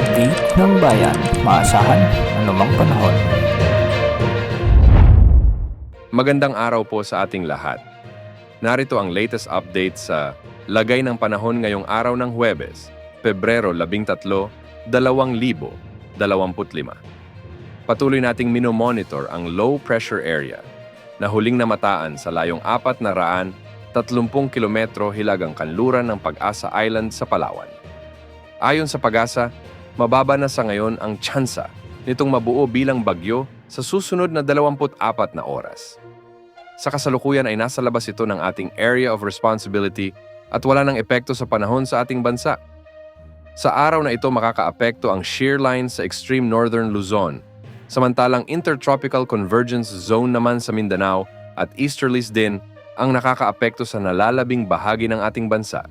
update ng bayan. Maasahan anumang panahon. Magandang araw po sa ating lahat. Narito ang latest update sa lagay ng panahon ngayong araw ng Huwebes, Pebrero 13, 2025. Patuloy nating minomonitor ang low pressure area na huling namataan sa layong 430 kilometro hilagang kanluran ng Pag-asa Island sa Palawan. Ayon sa Pag-asa, mababa na sa ngayon ang tsansa nitong mabuo bilang bagyo sa susunod na 24 na oras. Sa kasalukuyan ay nasa labas ito ng ating area of responsibility at wala ng epekto sa panahon sa ating bansa. Sa araw na ito makakaapekto ang shear line sa extreme northern Luzon, samantalang intertropical convergence zone naman sa Mindanao at easterlies din ang nakakaapekto sa nalalabing bahagi ng ating bansa.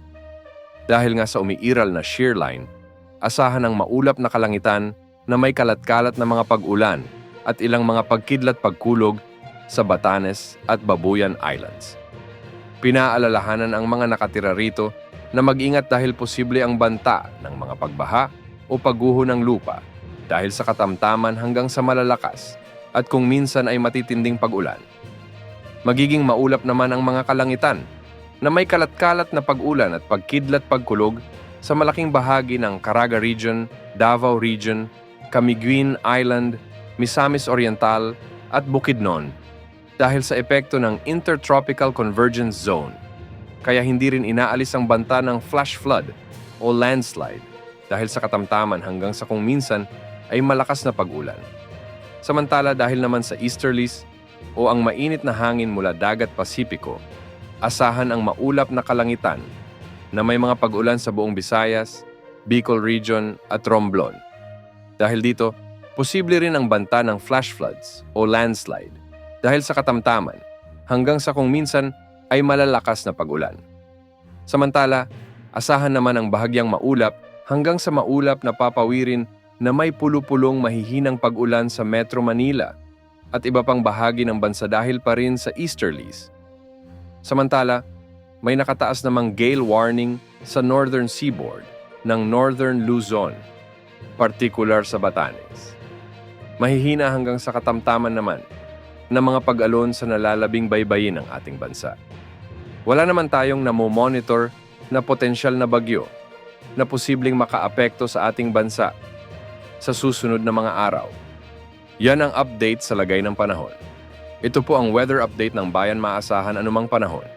Dahil nga sa umiiral na shear line, asahan ang maulap na kalangitan na may kalat-kalat na mga pag-ulan at ilang mga pagkidlat-pagkulog sa Batanes at Babuyan Islands. Pinaalalahanan ang mga nakatira rito na mag-ingat dahil posible ang banta ng mga pagbaha o pagguho ng lupa dahil sa katamtaman hanggang sa malalakas at kung minsan ay matitinding pag-ulan. Magiging maulap naman ang mga kalangitan na may kalat-kalat na pag-ulan at pagkidlat-pagkulog sa malaking bahagi ng Caraga Region, Davao Region, Camiguin Island, Misamis Oriental at Bukidnon dahil sa epekto ng Intertropical Convergence Zone. Kaya hindi rin inaalis ang banta ng flash flood o landslide dahil sa katamtaman hanggang sa kung minsan ay malakas na pag-ulan. Samantala dahil naman sa easterlies o ang mainit na hangin mula dagat Pasipiko, asahan ang maulap na kalangitan na may mga pag-ulan sa buong Visayas, Bicol Region at Romblon. Dahil dito, posible rin ang banta ng flash floods o landslide dahil sa katamtaman hanggang sa kung minsan ay malalakas na pag-ulan. Samantala, asahan naman ang bahagyang maulap hanggang sa maulap na papawirin na may pulu-pulong mahihinang pag-ulan sa Metro Manila at iba pang bahagi ng bansa dahil pa rin sa easterlies. Samantala, may nakataas namang gale warning sa northern seaboard ng northern Luzon, partikular sa Batanes. Mahihina hanggang sa katamtaman naman ng mga pag-alon sa nalalabing baybayin ng ating bansa. Wala naman tayong namomonitor na potensyal na bagyo na posibleng makaapekto sa ating bansa sa susunod na mga araw. Yan ang update sa lagay ng panahon. Ito po ang weather update ng bayan, maasahan anumang panahon.